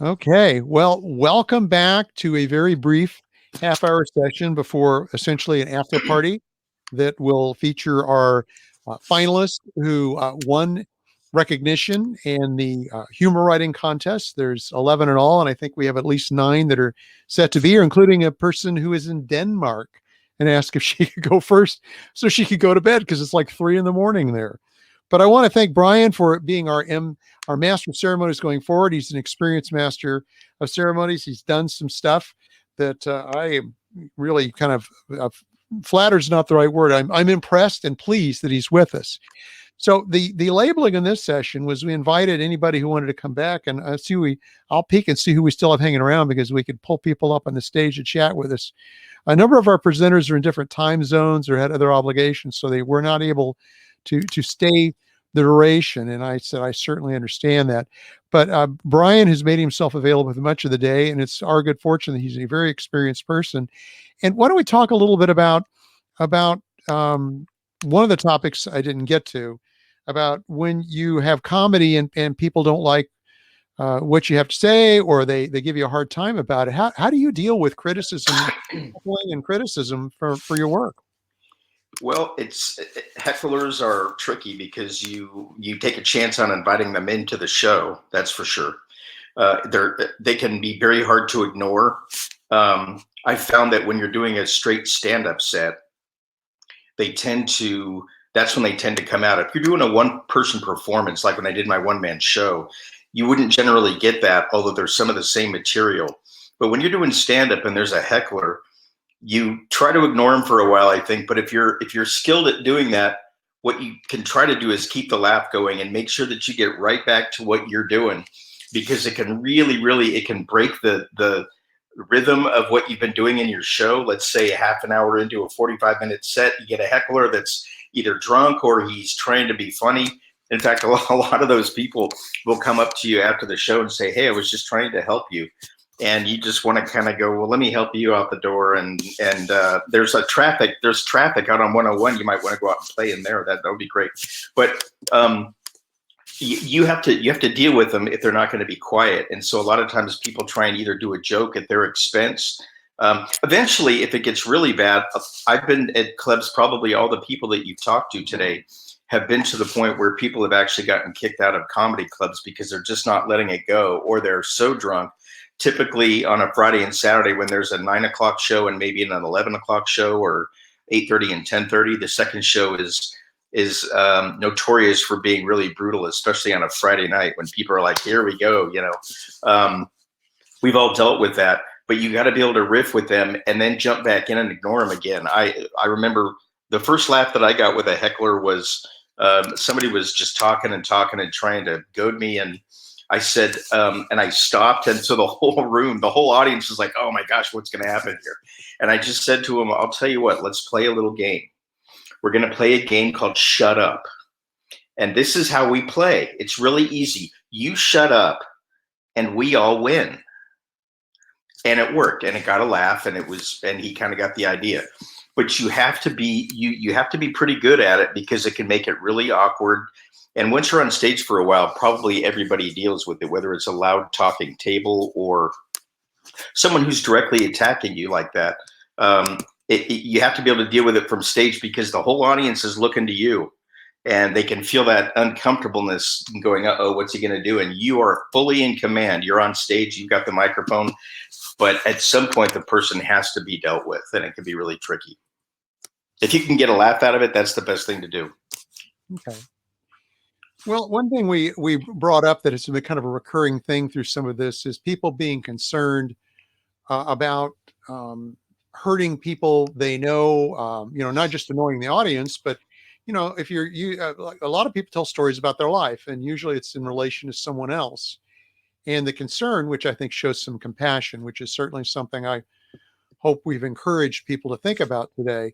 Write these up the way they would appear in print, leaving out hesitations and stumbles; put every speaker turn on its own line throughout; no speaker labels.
Okay. Well, welcome back to a very brief half-hour session before essentially an after party that will feature our finalists who won recognition in the humor writing contest. There's 11 in all, and I think we have at least 9 that are set to be here, including a person who is in Denmark and asked if she could go first so she could go to bed because it's like 3 in the morning there. But I want to thank Brian for being our master of ceremonies going forward. He's an experienced master of ceremonies. He's done some stuff that I am really kind of flatters not the right word. I'm impressed and pleased that he's with us. So the labeling in this session was we invited anybody who wanted to come back, and I'll peek and see who we still have hanging around because we could pull people up on the stage to chat with us. A number of our presenters are in different time zones or had other obligations, so they were not able to stay the duration. And I said, I certainly understand that. But Brian has made himself available for much of the day, and it's our good fortune that he's a very experienced person. And why don't we talk a little bit about one of the topics I didn't get to about when you have comedy and people don't like what you have to say, or they give you a hard time about it. How do you deal with criticism and criticism for your work?
Well, it's hecklers are tricky because you take a chance on inviting them into the show. That's for sure. They can be very hard to ignore. I found that when you're doing a straight stand-up set, they tend to. That's when they tend to come out. If you're doing a one-person performance, like when I did my one-man show, you wouldn't generally get that, although there's some of the same material. But when you're doing stand-up and there's a heckler, you try to ignore them for a while, I think. But if you're skilled at doing that, what you can try to do is keep the laugh going and make sure that you get right back to what you're doing, because it can really it can break the rhythm of what you've been doing in your show. Let's say a half an hour into a 45-minute set, you get a heckler that's either drunk or he's trying to be funny. In fact, a lot of those people will come up to you after the show and say, "Hey, I was just trying to help you." And you just want to kind of go, well, let me help you out the door. And there's traffic out on 101. You might want to go out and play in there. That would be great. But you have to deal with them if they're not going to be quiet. And so a lot of times people try and either do a joke at their expense. Eventually, if it gets really bad, I've been at clubs, probably all the people that you've talked to today have been to the point where people have actually gotten kicked out of comedy clubs because they're just not letting it go, or they're so drunk. Typically on a Friday and Saturday when there's a 9 o'clock show and maybe an 11 o'clock show, or 8:30 and 10:30, the second show is notorious for being really brutal, especially on a Friday night when people are like, here we go, we've all dealt with that, but you got to be able to riff with them and then jump back in and ignore them again. I remember the first laugh that I got with a heckler was somebody was just talking and trying to goad me, and I said, and I stopped, and so the whole audience was like, oh my gosh, what's going to happen here? And I just said to him, I'll tell you what, let's play a little game. We're going to play a game called Shut Up. And this is how we play. It's really easy. You shut up, and we all win. And it worked, and it got a laugh, and he kind of got the idea. But you have to be pretty good at it, because it can make it really awkward. And once you're on stage for a while, probably everybody deals with it, whether it's a loud talking table or someone who's directly attacking you like that. You have to be able to deal with it from stage, because the whole audience is looking to you, and they can feel that uncomfortableness going, uh-oh, what's he going to do? And you are fully in command. You're on stage, you've got the microphone, but at some point the person has to be dealt with, and it can be really tricky. If you can get a laugh out of it, that's the best thing to do.
Okay. Well, one thing we brought up that has been kind of a recurring thing through some of this is people being concerned about hurting people they know, not just annoying the audience, but if like a lot of people tell stories about their life, and usually it's in relation to someone else. And the concern, which I think shows some compassion, which is certainly something I hope we've encouraged people to think about today.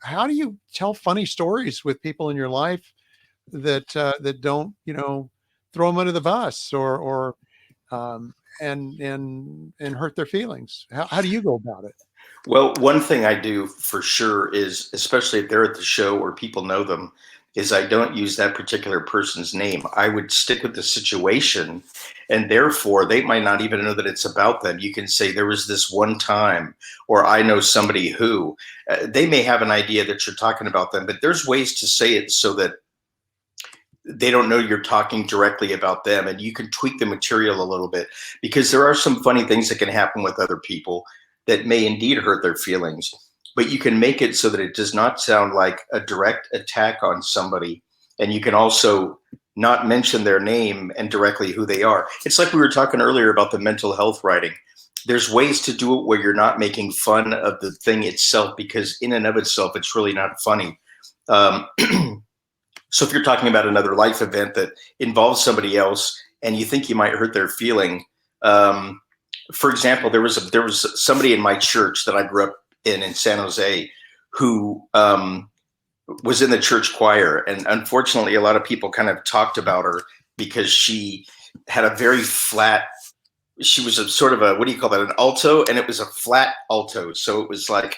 How do you tell funny stories with people in your life that don't throw them under the bus or and hurt their feelings? How do you go about it?
Well, one thing I do for sure is, especially if they're at the show or people know them, is I don't use that particular person's name. I would stick with the situation, and therefore they might not even know that it's about them. You can say there was this one time, or I know somebody who. They may have an idea that you're talking about them, but there's ways to say it so that they don't know you're talking directly about them, and you can tweak the material a little bit, because there are some funny things that can happen with other people that may indeed hurt their feelings, but you can make it so that it does not sound like a direct attack on somebody, and you can also not mention their name and directly who they are. It's like we were talking earlier about the mental health writing. There's ways to do it where you're not making fun of the thing itself, because in and of itself it's really not funny. um, So if you're talking about another life event that involves somebody else and you think you might hurt their feeling, um, for example, there was somebody in my church that I grew up in San Jose, who was in the church choir, and unfortunately, a lot of people kind of talked about her because she had a very flat. She was a sort of a, what do you call that? An alto, and it was a flat alto, so it was like,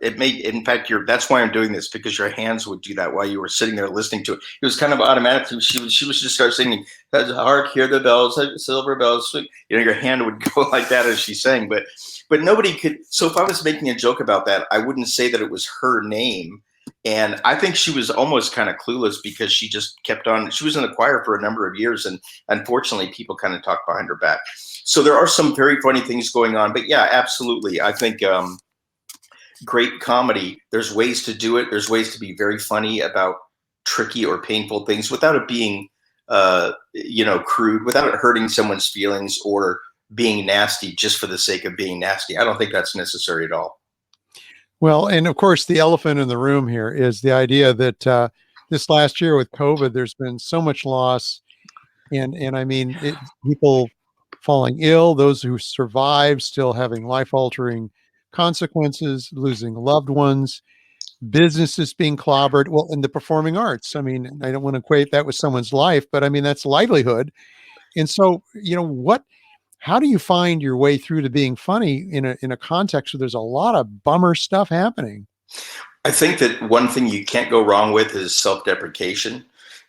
it made, in fact, that's why I'm doing this, because your hands would do that while you were sitting there listening to it. It was kind of automatic. She was just start singing, hark, hear the bells, silver bells. Your hand would go like that as she sang, but nobody could. So if I was making a joke about that, I wouldn't say that it was her name. And I think she was almost kind of clueless, because she just kept on. She was in the choir for a number of years, and unfortunately, people kind of talked behind her back. So there are some very funny things going on. But yeah, absolutely. I think great comedy, there's ways to do it. There's ways to be very funny about tricky or painful things without it being crude, without it hurting someone's feelings or being nasty just for the sake of being nasty. I don't think that's necessary at all.
Well, and of course, the elephant in the room here is the idea that this last year with COVID, there's been so much loss, and I mean, people falling ill, those who survive still having life-altering consequences, losing loved ones, businesses being clobbered. Well, in the performing arts, I mean, I don't want to equate that with someone's life, but I mean, that's livelihood. And so, how do you find your way through to being funny in a context where there's a lot of bummer stuff happening?
I think that one thing you can't go wrong with is self-deprecation,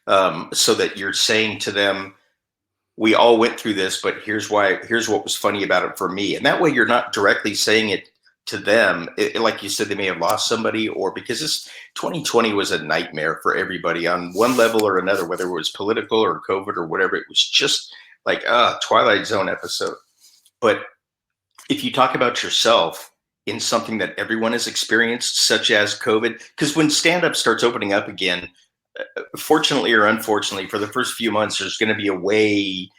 so that you're saying to them, we all went through this, but here's why. Here's what was funny about it for me. And that way you're not directly saying it to them. Like you said, they may have lost somebody, or because this 2020 was a nightmare for everybody on one level or another, whether it was political or COVID or whatever. It was just like a Twilight Zone episode. But if you talk about yourself in something that everyone has experienced, such as COVID, because when stand-up starts opening up again, fortunately or unfortunately, for the first few months, there's going to be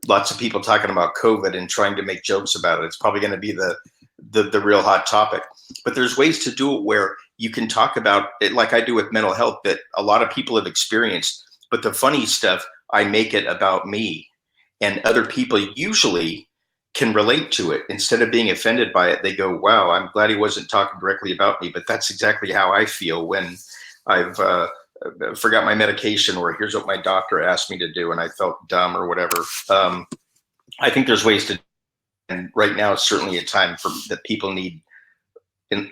lots of people talking about COVID and trying to make jokes about it. It's probably going to be the real hot topic. But there's ways to do it where you can talk about it, like I do with mental health, that a lot of people have experienced. But the funny stuff, I make it about me, and other people usually can relate to it. Instead of being offended by it, they go, wow, I'm glad he wasn't talking directly about me, but that's exactly how I feel when I've forgot my medication, or here's what my doctor asked me to do and I felt dumb or whatever. I think there's ways to, and right now is certainly a time that people need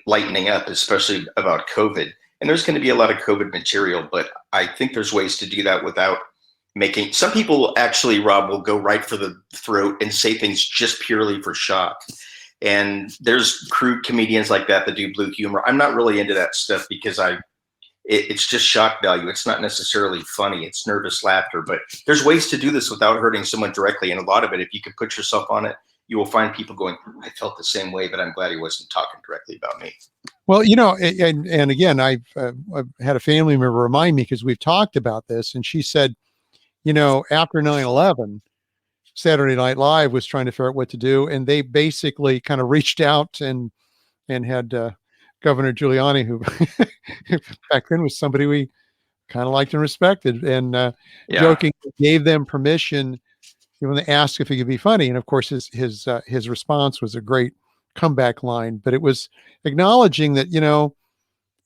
lightening up, especially about COVID. And there's going to be a lot of COVID material, but I think there's ways to do that without making. Some people actually, Rob, will go right for the throat and say things just purely for shock. And there's crude comedians like that do blue humor. I'm not really into that stuff, because it's just shock value. It's not necessarily funny. It's nervous laughter. But there's ways to do this without hurting someone directly. And a lot of it, if you can put yourself on it, you will find people going, I felt the same way, but I'm glad he wasn't talking directly about me.
Well, and again, I've had a family member remind me, because we've talked about this, and she said, after 9/11, Saturday Night Live was trying to figure out what to do, and they basically kind of reached out and had Governor Giuliani, who back then was somebody we kind of liked and respected, and joking, gave them permission when they asked if he could be funny. And of course, his response was a great comeback line, but it was acknowledging that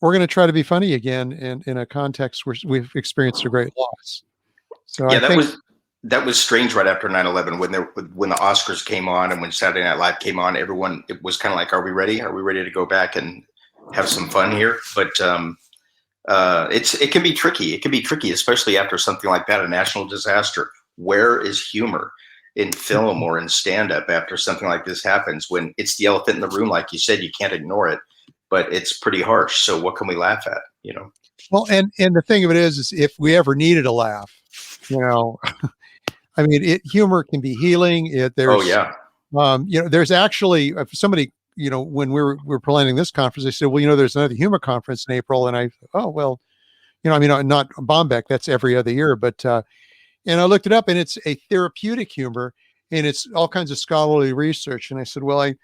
we're going to try to be funny again in a context where we've experienced a great loss. So
yeah,
I think
that was strange right after 9/11, when the Oscars came on and when Saturday Night Live came on. Everyone, it was kind of like, are we ready? Are we ready to go back and have some fun here? But it can be tricky. It can be tricky, especially after something like that, a national disaster. Where is humor in film or in stand-up after something like this happens? When it's the elephant in the room, like you said, you can't ignore it, but it's pretty harsh. So what can we laugh at? You know?
Well, and the thing of it is if we ever needed a laugh, you know, I mean, humor can be healing.
Oh yeah,
You know, there's actually somebody, you know, when we were planning this conference, they said, well, you know, there's another humor conference in April, and oh well, you know, I mean, not Bombeck, that's every other year, but and I looked it up, and it's a therapeutic humor, and it's all kinds of scholarly research, and I said, well, I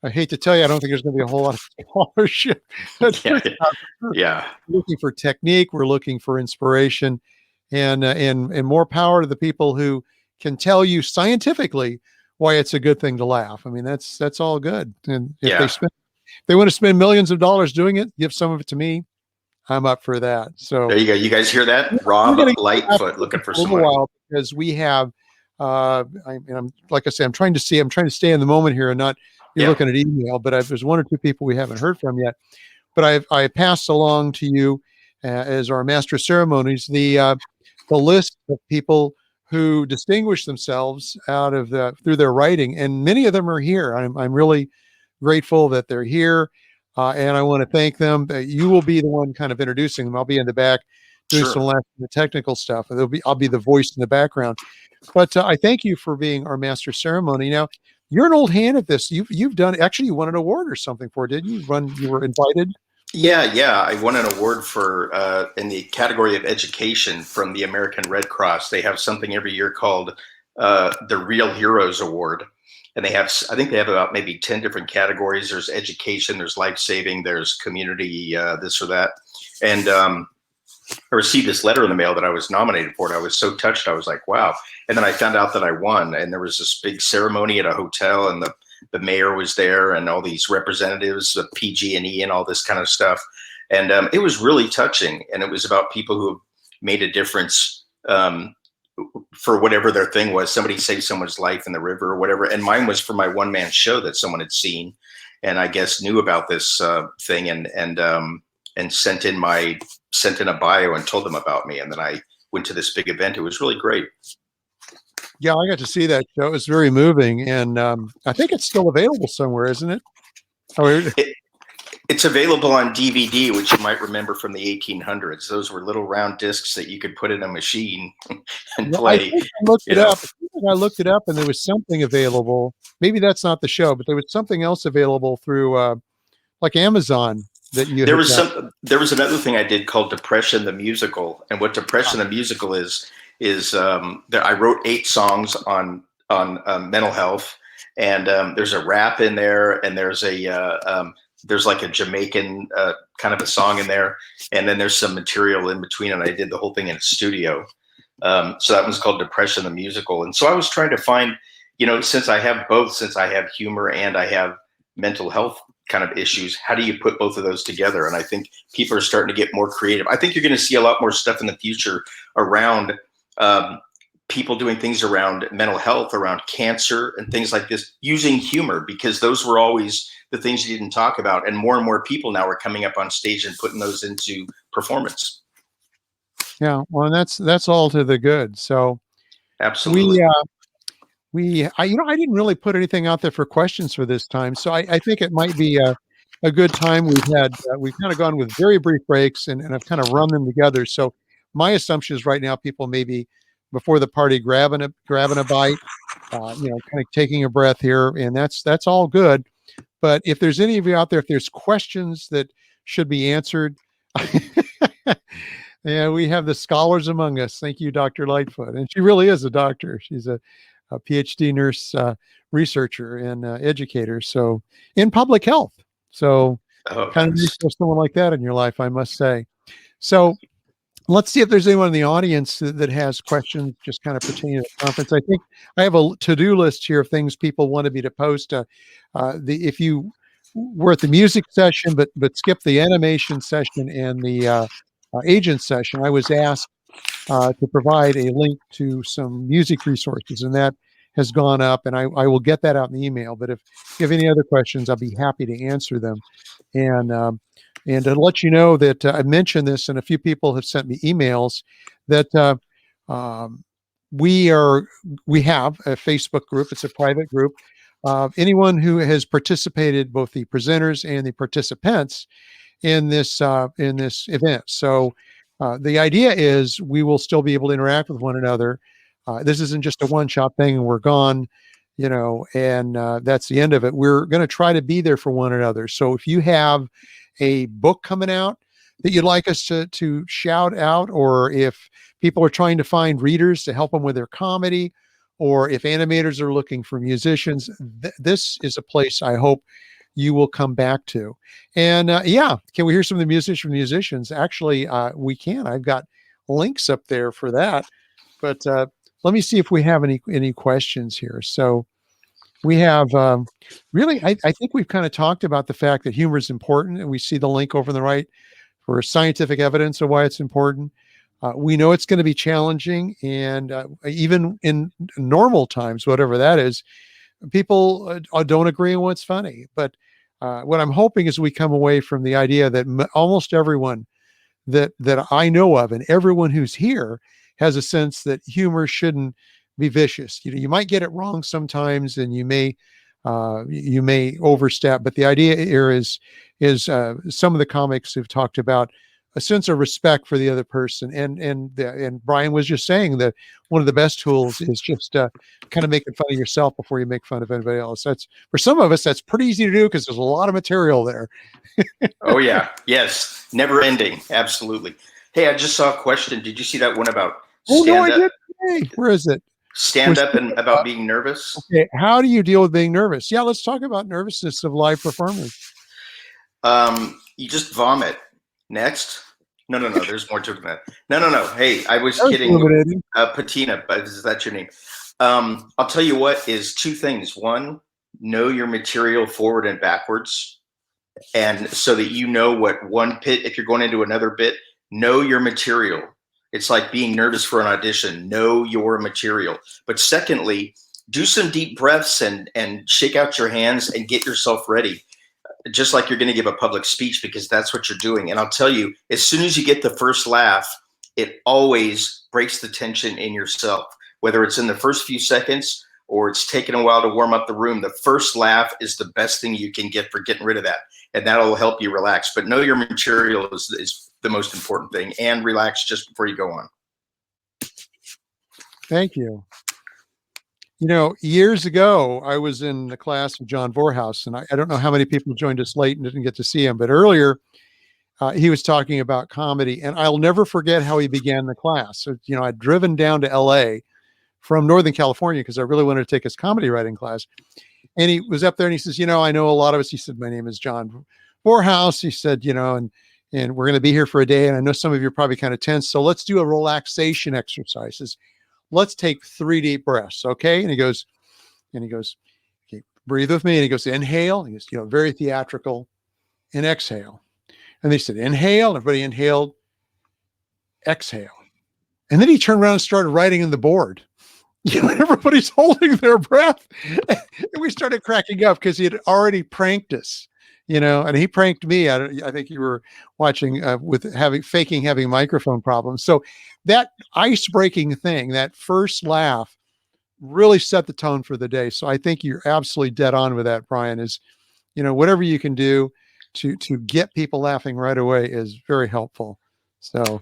hate to tell you, I don't think there's going to be a whole lot of scholarship.
yeah, yeah.
We're looking for technique, we're looking for inspiration, and more power to the people who can tell you scientifically why it's a good thing to laugh. I mean, that's all good. And if
Yeah.
they want to spend millions of dollars doing it, give some of it to me. I'm up for that. So
There you go. You guys hear that?
we're
Rob
going to
Lightfoot looking for
a
some
little
money.
while because we have. I'm like I say, I'm trying to stay in the moment here and not be
Yeah,
looking at email. But there's one or two people we haven't heard from yet. But I passed along to you as our master of ceremonies the list of people who distinguish themselves out of through their writing, and many of them are here. I'm really grateful that they're here, and I want to thank them. You will be the one kind of introducing them. I'll be in the back doing some
sure.
of the technical stuff. I'll be the voice in the background. But I thank you for being our master of ceremony. Now, you're an old hand at this. You've done actually you won an award or something for it, didn't you? You were invited.
Yeah, yeah. I won an award for in the category of education from the American Red Cross. They have something every year called the Real Heroes Award, and I think they have about maybe 10 different categories. There's education, there's life saving, there's community, this or that, and I received this letter in the mail that I was nominated for, and I was so touched. I was like, wow. And then I found out that I won, and there was this big ceremony at a hotel, and the mayor was there, and all these representatives of PG&E and all this kind of stuff. And it was really touching, and it was about people who have made a difference for whatever their thing was. Somebody saved someone's life in the river or whatever, and mine was for my one-man show that someone had seen, and I guess knew about this thing, and sent in a bio and told them about me, and then I went to this big event. It was really great.
Yeah, I got to see that show. It was very moving, and I think it's still available somewhere, isn't it? Oh,
It's available on DVD, which you might remember from the 1800s. Those were little round discs that you could put in a machine and
I
play.
think I looked
You
it
know,
up. I looked it up, and there was something available. Maybe that's not the show, but there was something else available through like Amazon that you
there
had
was
done.
there was another thing I did called Depression the Musical, and what Depression the Musical is that I wrote 8 songs on mental health, and there's a rap in there, and there's like a Jamaican kind of a song in there, and then there's some material in between, and I did the whole thing in a studio. So that one's called Depression the Musical, and so I was trying to find, since I have both, since I have humor and I have mental health kind of issues, how do you put both of those together? And I think people are starting to get more creative. I think you're going to see a lot more stuff in the future around people doing things around mental health, around cancer and things like this, using humor, because those were always the things you didn't talk about. And more people now are coming up on stage and putting those into performance.
Yeah, well, that's all to the good. So
Absolutely.
I didn't really put anything out there for questions for this time, so I think it might be a good time. We've kind of gone with very brief breaks, and I've kind of run them together. So my assumption is right now people may be before the party grabbing a bite, kind of taking a breath here, and that's all good. But if there's any of you out there, if there's questions that should be answered, yeah, we have the scholars among us. Thank you, Dr. Lightfoot, and she really is a doctor. She's a PhD nurse, researcher, and educator. So in public health. So
Oh,
kind of nice
nice.
to have someone like that in your life, I must say. So let's see if there's anyone in the audience that has questions just kind of pertaining to the conference. I think I have a to-do list here of things people wanted me to post. If you were at the music session, but skip the animation session and the agent session, I was asked to provide a link to some music resources, and that has gone up, and I will get that out in the email. But if you have any other questions, I'll be happy to answer them. And And to let you know that I mentioned this, and a few people have sent me emails that um, we are we have a Facebook group. It's a private group. Anyone who has participated, both the presenters and the participants, in this event. So the idea is we will still be able to interact with one another. This isn't just a one-shot thing and we're gone, and that's the end of it. We're going to try to be there for one another. So if you have a book coming out that you'd like us to shout out, or if people are trying to find readers to help them with their comedy, or if animators are looking for musicians, this is a place I hope you will come back to. And yeah, can we hear some of the music from musicians? Actually, we can. I've got links up there for that. But let me see if we have any questions here. So we have really, I think we've kind of talked about the fact that humor is important, and we see the link over on the right for scientific evidence of why it's important. We know it's going to be challenging, and even in normal times, whatever that is, people don't agree on what's funny. But what I'm hoping is we come away from the idea that almost everyone that I know of, and everyone who's here, has a sense that humor shouldn't be vicious. You might get it wrong sometimes, and you may overstep. But the idea here is some of the comics have talked about a sense of respect for the other person, and Brian was just saying that one of the best tools is just kind of making fun of yourself before you make fun of anybody else. That's, for some of us, that's pretty easy to do because there's a lot of material there.
Oh yeah, yes, never ending, absolutely. Hey, I just saw a question. Did you see that one about
Oh no, I
stand up,
did. Hey, where is it?
stand up, and about being nervous?
Okay, how do you deal with being nervous? Yeah, let's talk about nervousness of live performers.
You just vomit. Next. No. There's more to it than that. No. Hey, I was kidding.
Illuminating.
Patina, but is that your name? I'll tell you what is two things. One, know your material forward and backwards, and so that you know what one bit. If you're going into another bit, know your material. It's like being nervous for an audition. Know your material. But secondly, do some deep breaths and shake out your hands and get yourself ready, just like you're going to give a public speech, because that's what you're doing. And I'll tell you, as soon as you get the first laugh, it always breaks the tension in yourself, whether it's in the first few seconds or it's taken a while to warm up the room. The first laugh is the best thing you can get for getting rid of that. And that'll help you relax. But know your material is the most important thing, and relax just before you go on.
Thank you. Years ago, I was in the class of John Vorhaus, and I don't know how many people joined us late and didn't get to see him, but earlier he was talking about comedy, and I'll never forget how he began the class. So, I'd driven down to LA from Northern California because I really wanted to take his comedy writing class. And he was up there and he says, I know a lot of us. He said, my name is John Vorhaus. He said, and we're going to be here for a day. And I know some of you are probably kind of tense. So let's do a relaxation exercises. Let's take 3 deep breaths. Okay. And he goes, okay, breathe with me. And he goes, inhale. And he goes, very theatrical, and exhale. And they said, inhale. Everybody inhaled, exhale. And then he turned around and started writing on the board. Everybody's holding their breath. And we started cracking up because he had already pranked us, and he pranked me. I think you were watching with faking having microphone problems. So that ice breaking thing, that first laugh, really set the tone for the day. So I think you're absolutely dead on with that, Brian, is, whatever you can do to get people laughing right away is very helpful. So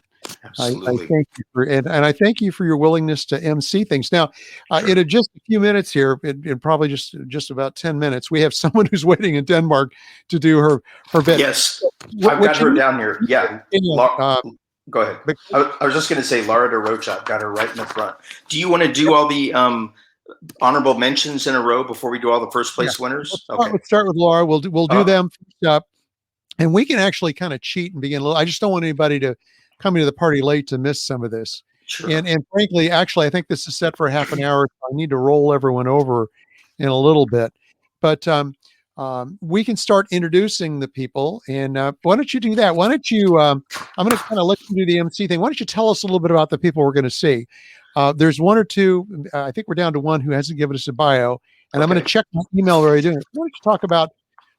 I thank you for, and I thank you for your willingness to MC things. Now,
Sure.
in just a few minutes here, in probably just about 10 minutes, we have someone who's waiting in Denmark to do her bit.
Yes, I've got her down here. Yeah. Go ahead. I was just going to say Laura DeRocha. I've got her right in the front. Do you want to do all the honorable mentions in a row before we do all the first place winners?
Let's start with Laura. We'll do them first up, and we can actually kind of cheat and begin a little. I just don't want anybody to coming to the party late to miss some of this.
Sure.
And frankly, actually, I think this is set for half an hour. So I need to roll everyone over in a little bit, but we can start introducing the people. And why don't you do that? Why don't you? I'm going to kind of let you do the MC thing. Why don't you tell us a little bit about the people we're going to see? There's one or two. I think we're down to one who hasn't given us a bio, and I'm going to check my email. Where are you doing? Why don't you talk about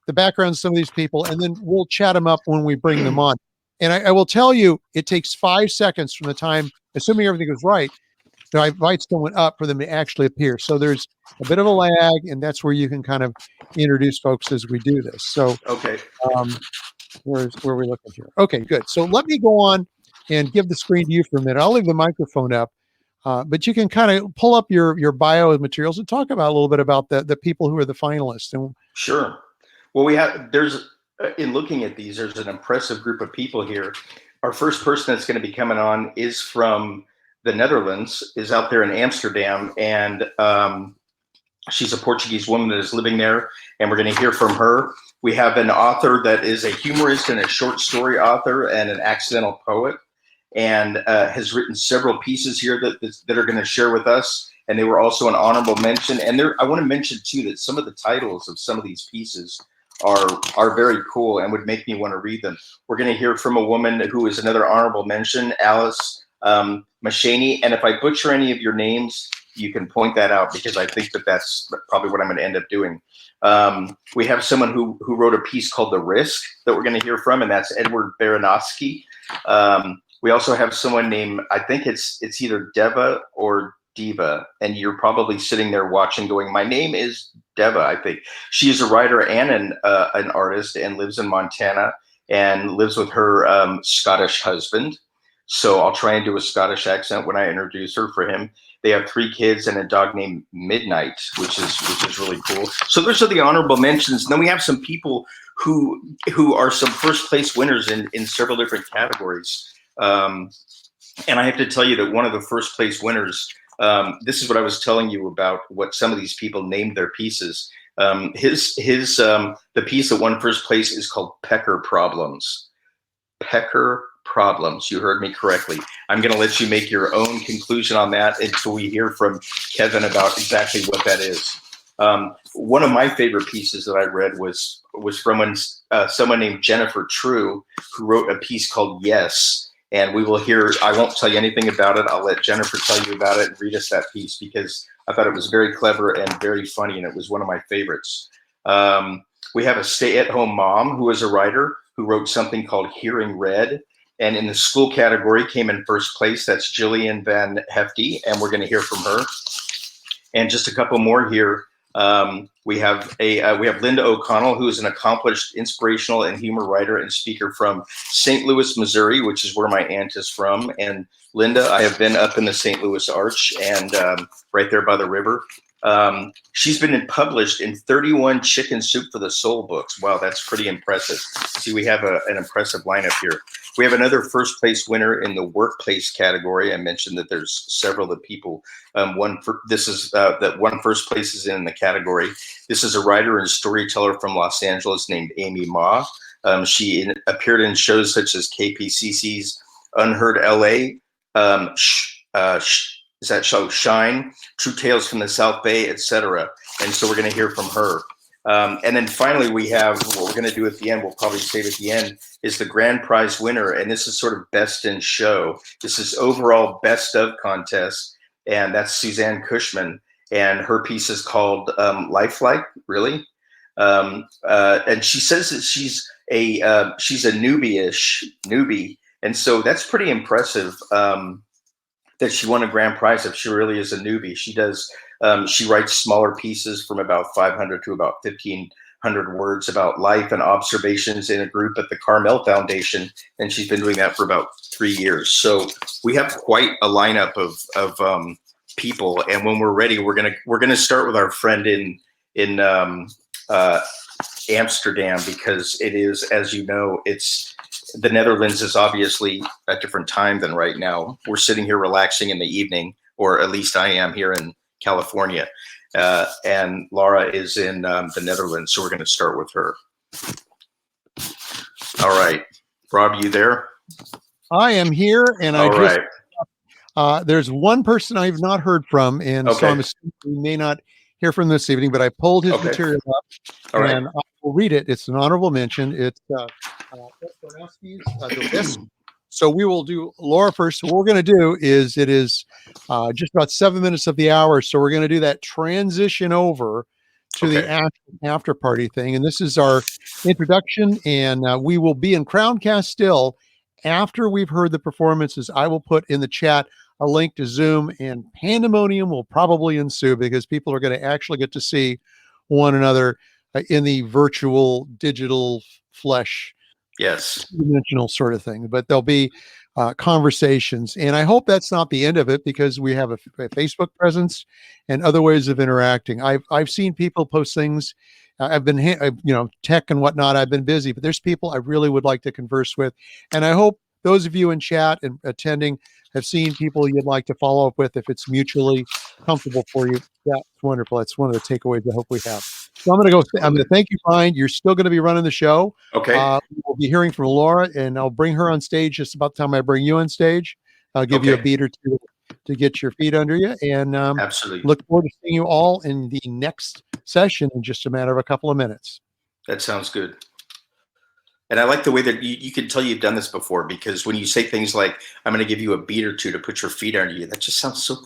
the backgrounds of some of these people, and then we'll chat them up when we bring them on. And I will tell you, it takes 5 seconds from the time, assuming everything goes right, that I invite someone up for them to actually appear. So there's a bit of a lag, and that's where you can kind of introduce folks as we do this. So
Okay.
where are we looking here? Okay, good. So let me go on and give the screen to you for a minute. I'll leave the microphone up, but you can kind of pull up your bio materials and talk about a little bit about the people who are the finalists. And
Sure. Well, in looking at these, there's an impressive group of people here. Our first person that's going to be coming on is from the Netherlands, is out there in Amsterdam, and she's a Portuguese woman that is living there, and we're going to hear from her. We have an author that is a humorist and a short story author and an accidental poet, and has written several pieces here that are going to share with us. And they were also an honorable mention. And I want to mention too that some of the titles of some of these pieces are very cool and would make me want to read them. We're going to hear from a woman who is another honorable mention, Alice Mashaney. And if I butcher any of your names, you can point that out, because I think that's probably what I'm going to end up doing. We have someone who wrote a piece called The Risk that we're going to hear from, and that's Edward Baranowski. We also have someone named, I think it's either Deva or Diva, and you're probably sitting there watching going, my name is Deva, I think. She is a writer and an artist, and lives in Montana, and lives with her Scottish husband. So I'll try and do a Scottish accent when I introduce her for him. They have 3 kids and a dog named Midnight, which is really cool. So those are the honorable mentions. And then we have some people who are some first place winners in several different categories. And I have to tell you that one of the first place winners, this is what I was telling you about what some of these people named their pieces. The piece that won first place is called Pecker Problems. Pecker Problems. You heard me correctly. I'm going to let you make your own conclusion on that until we hear from Kevin about exactly what that is. One of my favorite pieces that I read was from someone named Jennifer True, who wrote a piece called Yes. And we will hear, I won't tell you anything about it. I'll let Jennifer tell you about it and read us that piece, because I thought it was very clever and very funny, and it was one of my favorites. We have a stay-at-home mom who is a writer who wrote something called Hearing Red. And in the school category came in first place. That's Jillian Van Hefty, and we're going to hear from her. And just a couple more here. We have Linda O'Connell, who is an accomplished inspirational and humor writer and speaker from St. Louis, Missouri, which is where my aunt is from. And Linda, I have been up in the St. Louis Arch, and right there by the river. She's been published in 31 Chicken Soup for the Soul books. Wow, that's pretty impressive. See, we have an impressive lineup here. We have another first place winner in the workplace category. I mentioned that there's several that people that won first place is in the category. This is a writer and storyteller from Los Angeles named Amy Ma. She appeared in shows such as KPCC's Unheard LA, is that show Shine, True Tales from the South Bay, etc. And so we're going to hear from her. And then finally, we have what we're going to do at the end. We'll probably save at the end is the grand prize winner. And this is sort of best in show. This is overall best of contest. And that's Suzanne Cushman. And her piece is called Lifelike, really. And she says that she's a newbie. And so that's pretty impressive. That she won a grand prize if she really is a newbie. She does. She writes smaller pieces from about 500 to about 1,500 words about life and observations in a group at the Carmel Foundation, and she's been doing that for about 3 years. So we have quite a lineup of people. And when we're ready, we're gonna start with our friend in Amsterdam, because it is, as you know, the Netherlands is obviously a different time than right now. We're sitting here relaxing in the evening, or at least I am here in California. And Laura is in the Netherlands, so we're going to start with her. All right. Rob, you there?
I am here, and there's one person I've not heard from, and so I'm assuming we may not hear from this evening, but I pulled his material up, and I will read it. It's an honorable mention. It's The Risk. So we will do Laura first. So what we're going to do is it is just about 7 minutes of the hour. So we're going to do that transition over to the
Okay.
after party thing. And this is our introduction, and we will be in Crowncast still after we've heard the performances. I will put in the chat a link to Zoom, and pandemonium will probably ensue because people are going to actually get to see one another in the virtual digital flesh
Yes.
dimensional sort of thing. But there'll be conversations, and I hope that's not the end of it because we have a Facebook presence and other ways of interacting. I've seen people post things. I've been tech and whatnot. I've been busy, but there's people I really would like to converse with, and I hope those of you in chat and attending have seen people you'd like to follow up with if it's mutually comfortable for you. That's wonderful. That's one of the takeaways I hope we have. So I'm going to go. I'm going to thank you, Brian. You're still going to be running the show.
Okay.
We'll be hearing from Laura, and I'll bring her on stage just about the time I bring you on stage. I'll give you a
Okay.
beat or two to get your feet under you, and
Absolutely.
look forward to seeing you all in the next session in just a matter of a couple of minutes.
That sounds good. And I like the way that you can tell you've done this before, because when you say things like, I'm going to give you a beat or two to put your feet under you, that just sounds so